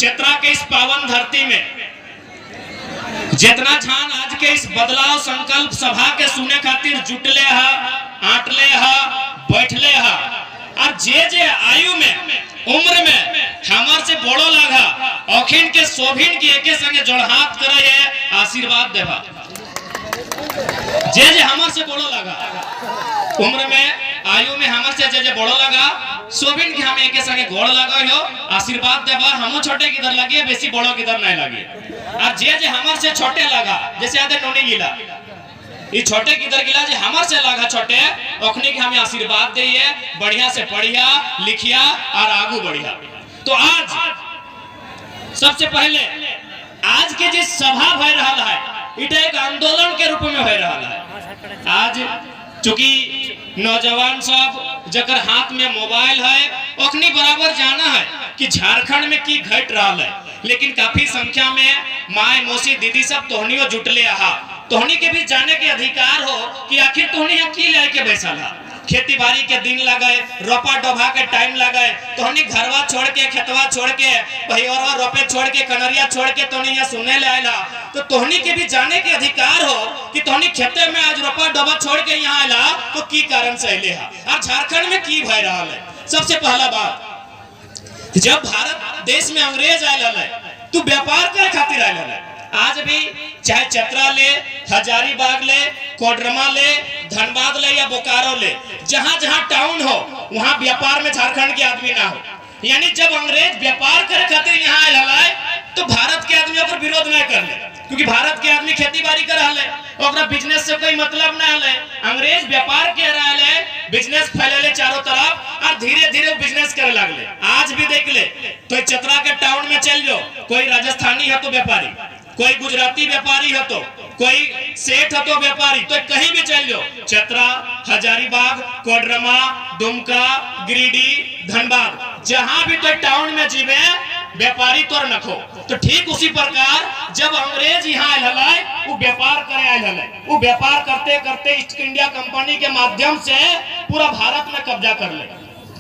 चतरा के इस पावन धरती में जितना छान आज के इस बदलाव संकल्प सभा के सुने खातिर जुटले हा, आटले हा, बैठले हा और जे आयु में उम्र में हमार से बड़ो लागा अखिन के शोभिन की एके संगे जोड़हात करे है आशीर्वाद देवा। जे हमार से बड़ो लागा उम्र में आयु में हमार से जे बड़ो लागा शोभिन की हमें एके संगे गोड़ लगा हो आशीर्वाद देवा। हमो छोटे किधर लगे बेसी बड़ो किधर नहीं लगे और जे हमार से छोटे लगा जैसे आधे नोनी गिला ये छोटे किधर गिला जे हमार से लगा छोटे ओखनी के हमें आशीर्वाद दिए बढ़िया से पढ़िया लिखिया और आगू बढ़िया। तो आज सबसे पहले आज के जिस सभा भय रहा है इटा एक आंदोलन के रूप में भय रहा है। आज चूंकि नौजवान सब जकर हाथ में मोबाइल है ओखनी बराबर जाना है कि झारखंड में की घट रहा है, लेकिन काफी संख्या में माए मौसी दीदी सब तोहनियो जुटले आहा। तोहनी के भी जाने के अधिकार हो कि आखिर तोहनी यहाँ की लेके बैसल है। खेती बाड़ी के दिन लगे रोपा डोभा के टाइम लगे तोहनी घरवा छोड़ के खेतवा छोड़ के भैया रोपे छोड़ के कनरिया छोड़ के तोहनी यहाँ सुनने ले आयला। तो तोहनी के भी जाने के अधिकार हो कि तोहनी खेते में आज रोपा डोभा छोड़ के यहाँ आयला तो की कारण से अले है और झारखंड में की भय रहा है। सबसे पहला बात जब भारत देश में अंग्रेज आयल है तो व्यापार करे खातिर आयल है। आज भी चाहे चतरा ले, हजारीबाग ले, कोडरमा ले, धनबाद ले या बोकारो ले, जहां जहां टाउन हो वहां व्यापार में झारखंड के आदमी ना हो। यानी जब अंग्रेज व्यापार करे खातिर यहाँ आयल है तो भारत के आदमी पर विरोध नहीं कर ले, क्योंकि भारत के आदमी खेती बाड़ी कर रहा है और बिजनेस से कोई मतलब ना है। अंग्रेज व्यापार कह रहा है, बिजनेस फैले चारों तरफ और धीरे धीरे बिजनेस करे लगले। आज भी देख ले तो चतरा के टाउन में चल जाओ, कोई राजस्थानी है तो व्यापारी, कोई गुजराती व्यापारी है तो कोई सेठ है तो व्यापारी, तो कहीं भी चल जाओ चतरा, हजारीबाग, कोडरमा, दुमका, गिरिडीह, धनबाद जहां भी तो टाउन में जीवे व्यापारी तो रखो। तो ठीक उसी प्रकार जब अंग्रेज यहाँ आयल है वो व्यापार करे आयल है, वो व्यापार करते करते ईस्ट इंडिया कंपनी के माध्यम से पूरा भारत में कब्जा कर ले।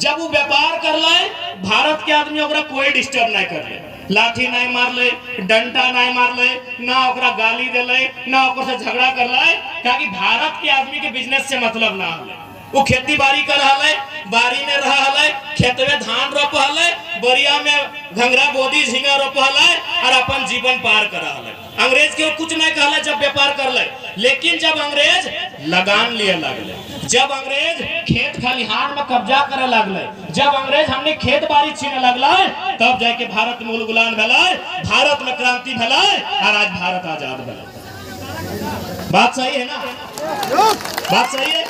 जब वो व्यापार कर ले भारत के आदमी ओकरा कोई डिस्टर्ब नहीं कर ले, लाठी नहीं मार ले, डंडा नहीं मार ले, ना ओकरा गाली दे ले, ना ओकर से झगड़ा कर ले, क्योंकि भारत के आदमी के बिजनेस से मतलब ना है। वो खेती बाड़ी कर रहा है, बाड़ी में रहा है, खेत में धान रोप है, बरिया में घंगरा बोदी झींगा रोप है और अपन जीवन पार कर रहा है। अंग्रेज के कुछ नहीं कहला जब व्यापार कर ले, लेकिन जब अंग्रेज लगान लिए लगले, जब अंग्रेज खेत खलिहान में कब्जा करे लगले, जब अंग्रेज हमने खेत बाड़ी छीने लगला तब जाके भारत में उलगुलान भेला, भारत में क्रांति भेला और आज भारत आजाद भेला। बात सही है ना? बात सही है।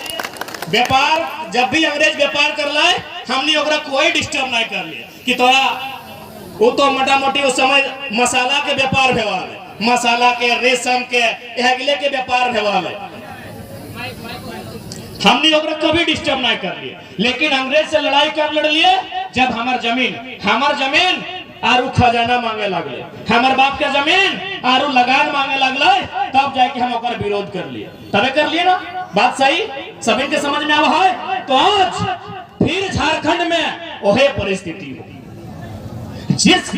व्यापार जब भी अंग्रेज व्यापार कर लाए हमने ओकरा कोई डिस्टर्ब नहीं कर लिया कि तोरा वो तो मोटा मोटी उस समय मसाला के व्यापार भेवा है, मसाला के, रेशम के, अगले के व्यापार भेवा है, हमने ओकरा कभी डिस्टर्ब नहीं कर लिया। लेकिन अंग्रेज से लड़ाई कब लड़ लिए जब हमार जमीन आरु खजाना मांगे लगले, हमार बाप के जमीन आरु लगान मांगे लगले, तब जाके हम ओकर विरोध कर लिए, तबे कर लिए ना। बात सही सभी के समझ में आवा है। तो आज फिर झारखंड में वही परिस्थिति हो, जिस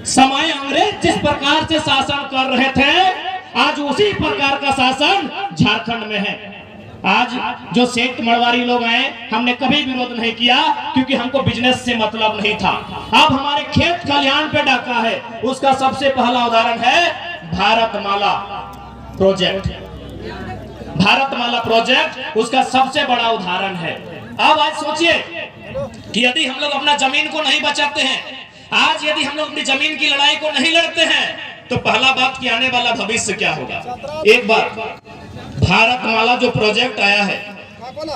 समय अंग्रेज जिस प्रकार से शासन कर रहे थे आज उसी प्रकार का शासन झारखंड में है। आज जो सेठ मड़वारी लोग आए हमने कभी विरोध नहीं किया क्योंकि हमको बिजनेस से मतलब नहीं था। अब हमारे खेत खलिहान पे डाका है, उसका सबसे पहला उदाहरण है भारतमाला प्रोजेक्ट। भारतमाला प्रोजेक्ट उसका सबसे बड़ा उदाहरण है। अब आज सोचिए कि यदि हम लोग अपना जमीन को नहीं बचाते हैं, आज यदि हम लोग अपनी जमीन की लड़ाई को नहीं लड़ते हैं तो पहला बात कि आने वाला भविष्य क्या होगा। एक बात भारतमाला जो प्रोजेक्ट आया है,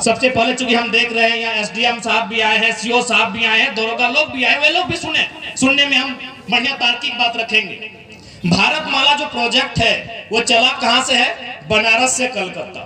सबसे पहले चूंकि हम देख रहे हैं यहाँ एसडीएम साहब भी आए हैं, सीओ साहब भी आए हैं, दरोगा लोग भी आए, वे लोग भी सुनने में हम बढ़िया तार्किक बात रखेंगे। भारतमाला जो प्रोजेक्ट है वो चला कहां से है? बनारस से कलकत्ता।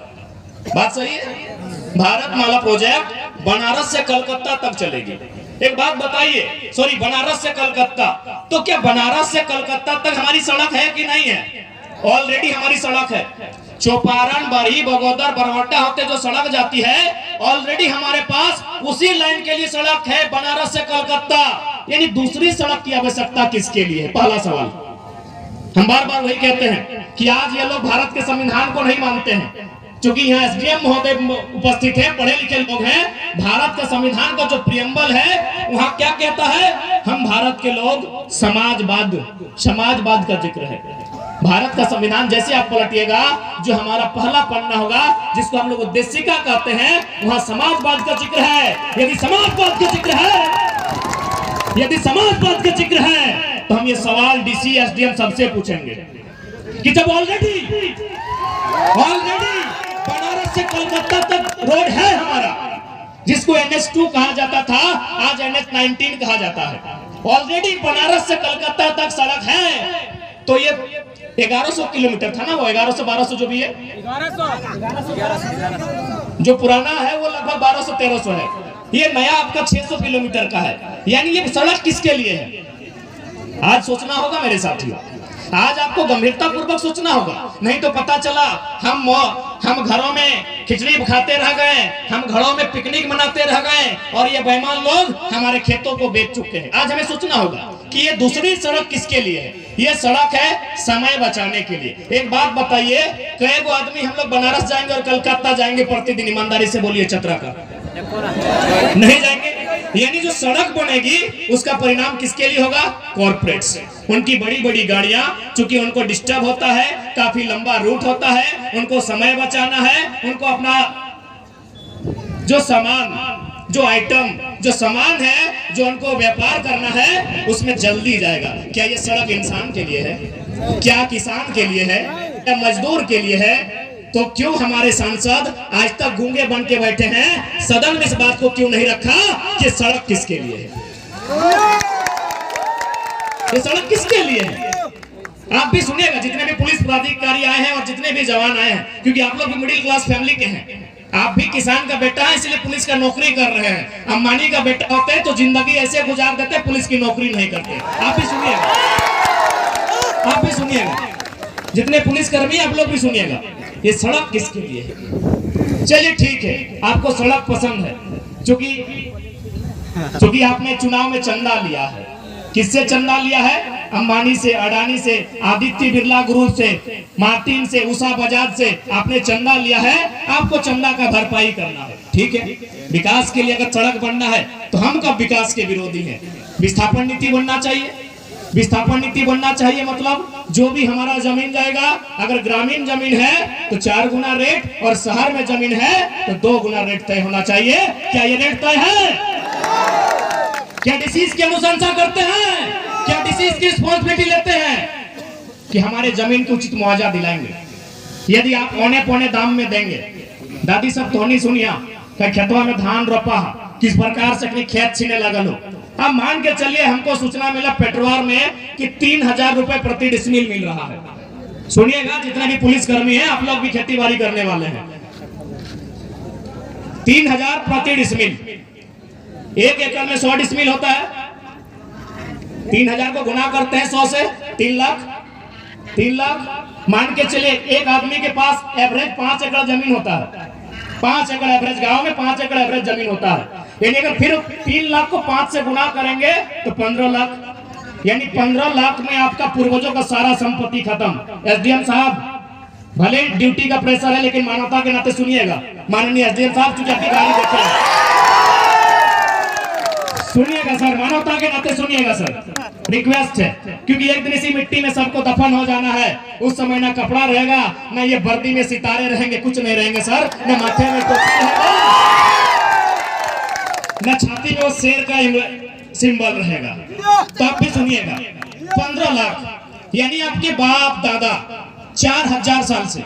बात सही है। भारतमाला प्रोजेक्ट बनारस से कलकत्ता तक चलेगी। एक बात बताइए, सॉरी बनारस से कलकत्ता, तो क्या बनारस से कलकत्ता तक हमारी सड़क है कि नहीं है? ऑलरेडी हमारी सड़क है। चौपारण, बरही, बगोदर, बरवट्टा होते जो सड़क जाती है, ऑलरेडी हमारे पास उसी लाइन के लिए सड़क है, बनारस से कलकत्ता। यानी दूसरी सड़क की आवश्यकता किसके लिए है? पहला सवाल। हम बार बार वही कहते हैं कि आज ये लोग भारत के संविधान को नहीं मानते हैं, क्योंकि यहाँ एसडीएम महोदय उपस्थित हैं, पढ़े लिखे लोग हैं। भारत के संविधान का जो प्रियम्बल है वहाँ क्या कहता है? हम भारत के लोग समाजवाद का जिक्र है। भारत का संविधान जैसे आप पलटिएगा, जो हमारा पहला पन्ना होगा जिसको हम लोग उद्देशिका कहते हैं, वहाँ समाजवाद का जिक्र है। यदि समाजवाद का जिक्र है तो हम ये सवाल डीसी एसडीएम सबसे पूछेंगे कि जब ऑलरेडी बनारस से कलकत्ता तक रोड है हमारा, जिसको NH2 कहा जाता था, आज NH19 कहा जाता है। ऑलरेडी बनारस से कलकत्ता तक सड़क है, तो ये 1100 किलोमीटर था ना, वो 1100-1200 जो भी है, 1100 जो पुराना है वो लगभग 1200-1300 है। ये नया आपका 600 किलोमीटर का है। यानी ये सड़क किसके लिए है? आज सोचना होगा मेरे साथियों, आज आपको गंभीरता पूर्वक सोचना होगा, नहीं तो पता चला हम घरों में खिचड़ी खाते रह गए, हम घरों में पिकनिक मनाते रह गए और ये बेईमान लोग हमारे खेतों को बेच चुके हैं। आज हमें सोचना होगा कि ये दूसरी सड़क किसके लिए है? ये सड़क है समय बचाने के लिए। एक बात बताइए, कई गो आदमी हम लोग बनारस जाएंगे और कलकत्ता जाएंगे प्रतिदिन? ईमानदारी से बोलिए, चतरा का नहीं जाएंगे। यानी जो सड़क बनेगी उसका परिणाम किसके लिए होगा? कॉर्पोरेट्स, उनकी बड़ी बड़ी गाड़ियां, चूंकि उनको डिस्टर्ब होता है, काफी लंबा रूट होता है, उनको समय बचाना है, उनको अपना जो सामान है, जो उनको व्यापार करना है, उसमें जल्दी जाएगा। क्या ये सड़क इंसान के लिए है? क्या किसान के लिए है? क्या मजदूर के लिए है? तो क्यों हमारे सांसद आज तक गूंगे बन के बैठे हैं? सदन में इस बात को क्यों नहीं रखा कि सड़क किसके लिए है? ये सड़क किसके लिए है? आप भी सुनिएगा, जितने भी पुलिस पदाधिकारी आए हैं और जितने भी जवान आए हैं, क्योंकि आप लोग भी मिडिल क्लास फैमिली के हैं, आप भी किसान का बेटा है, इसलिए पुलिस का नौकरी कर रहे हैं। अंबानी का बेटा होते हैं तो जिंदगी ऐसे गुजार देते, पुलिस की नौकरी नहीं करते। आप भी सुनिएगा, जितने पुलिसकर्मी आप लोग भी सुनिएगा, ये सड़क किसके लिए है? चलिए ठीक है, आपको सड़क पसंद है, क्योंकि आपने चुनाव में चंदा लिया है। किससे चंदा लिया है? अंबानी से, अडानी से, आदित्य बिरला ग्रुप से, मार्टिन से, उषा बजाज से आपने चंदा लिया है। आपको चंदा का भरपाई करना है, ठीक है। विकास के लिए अगर सड़क बनना है तो हम कब विकास के विरोधी हैं? विस्थापन नीति बनना चाहिए। विस्थापन नीति बनना चाहिए मतलब जो भी हमारा जमीन जाएगा, अगर ग्रामीण जमीन है तो 4 गुना रेट और शहर में जमीन है तो 2 गुना रेट तय होना चाहिए। क्या ये रेट तय है? क्या डिसीज की अनुशंसा करते हैं? क्या डिसीज की रिस्पॉन्सिबिलिटी लेते हैं कि हमारे जमीन को उचित मुआवजा दिलाएंगे? यदि आप औने पौने दाम में देंगे, दादी सब तो नहीं सुनिया खेतवा में धान रोपा किस प्रकार से अपनी खेत छीने लगा लो। अब मान के चलिए हमको सूचना मिला पेटवार में कि 3000 रुपए प्रति डिसमिल मिल रहा है। सुनिएगा, जितने भी पुलिसकर्मी हैं, आप लोग भी खेती बाड़ी करने वाले हैं, 3000 प्रति डिसमिल। 1 एकड़ में 100 डिसमिल होता है, 3000 को गुना करते हैं 100 से, 3 लाख मान के चलिए। एक आदमी के पास एवरेज 5 एकड़ जमीन होता है, 5 एकड़ एवरेज, गांव में 5 एकड़ एवरेज जमीन होता है। यानी अगर फिर 3 लाख को 5 से गुना करेंगे तो 15 लाख, यानी 15 लाख में आपका पूर्वजों का सारा संपत्ति खत्म। एसडीएम साहब, भले ड्यूटी का प्रेशर है लेकिन मानवता के नाते सुनिएगा। माननीय एसडीएम साहब, चूंकि आपकी गाड़ी देखे, सुनिएगा सर, मानवता के नाते सुनिएगा सर, रिक्वेस्ट है, क्योंकि एक दिन इसी मिट्टी में सबको दफन हो जाना है। उस समय ना कपड़ा रहेगा, ना ये वर्दी में सितारे रहेंगे, कुछ नहीं रहेंगे सर, ना माथे में टोपी रहेगा, ना छाती में वो शेर का सिंबल रहेगा। तो आप भी सुनिएगा, 15 लाख यानी आपके बाप दादा 4000 साल से,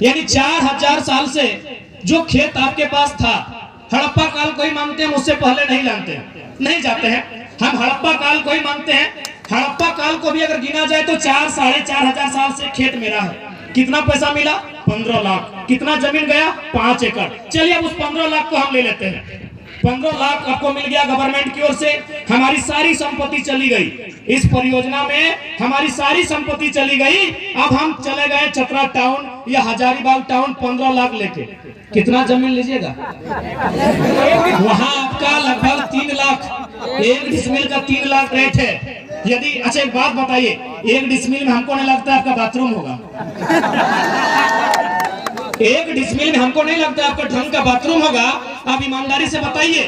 यानी 4000 साल से जो खेत आपके पास था, हड़प्पा काल को ही मानते हैं, उससे पहले नहीं जानते हैं, नहीं जाते हैं। हम हड़प्पा काल को ही मानते हैं। हड़प्पा काल को भी अगर गिना जाए तो 4-4.5 साल से खेत मेरा है। कितना पैसा मिला? 15 लाख। कितना जमीन गया? 5 एकड़। चलिए अब उस 15 लाख को हम ले लेते हैं, 15 लाख आपको मिल गया गवर्नमेंट की ओर से। हमारी सारी संपत्ति चली गई इस परियोजना में, हमारी सारी संपत्ति चली गई। अब हम चले गए चतरा टाउन या हजारीबाग टाउन 15 लाख लेके। कितना जमीन लीजिएगा? वहां आपका लगभग 3 लाख, 1 डिसमिल का 3 लाख रेट है। यदि अच्छा एक बात बताइए, 1 डिसमिल में हमको नहीं लगता आपका बाथरूम होगा। 1 डिसमिल में हमको नहीं लगता आपका ढंग का बाथरूम होगा। आप ईमानदारी से बताइए,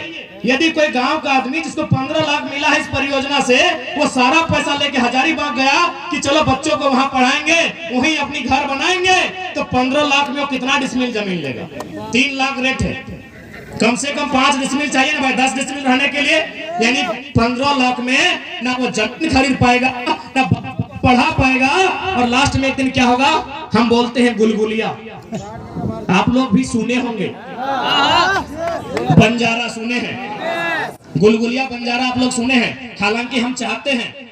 यदि कोई गांव का आदमी जिसको 15 लाख मिला है इस परियोजना से, वो सारा पैसा लेके हजारीबाग गया कि चलो बच्चों को वहां पढ़ाएंगे, वहीं अपनी घर बनाएंगे, तो 15 लाख में वो कितना डिसमिल जमीन लेगा? 3 लाख रेट है, कम से कम 5 डिसमिल चाहिए ना भाई 10 डिसमिल रहने के लिए। यानी 15 लाख में ना वो जमीन खरीद पाएगा ना पढ़ा पाएगा, और लास्ट में एक दिन क्या होगा? हम बोलते हैं गुलगुलिया, आप लोग भी सुने होंगे, बंजारा सुने हैं, गुलगुलिया बंजारा आप लोग सुने हैं। हालांकि हम चाहते हैं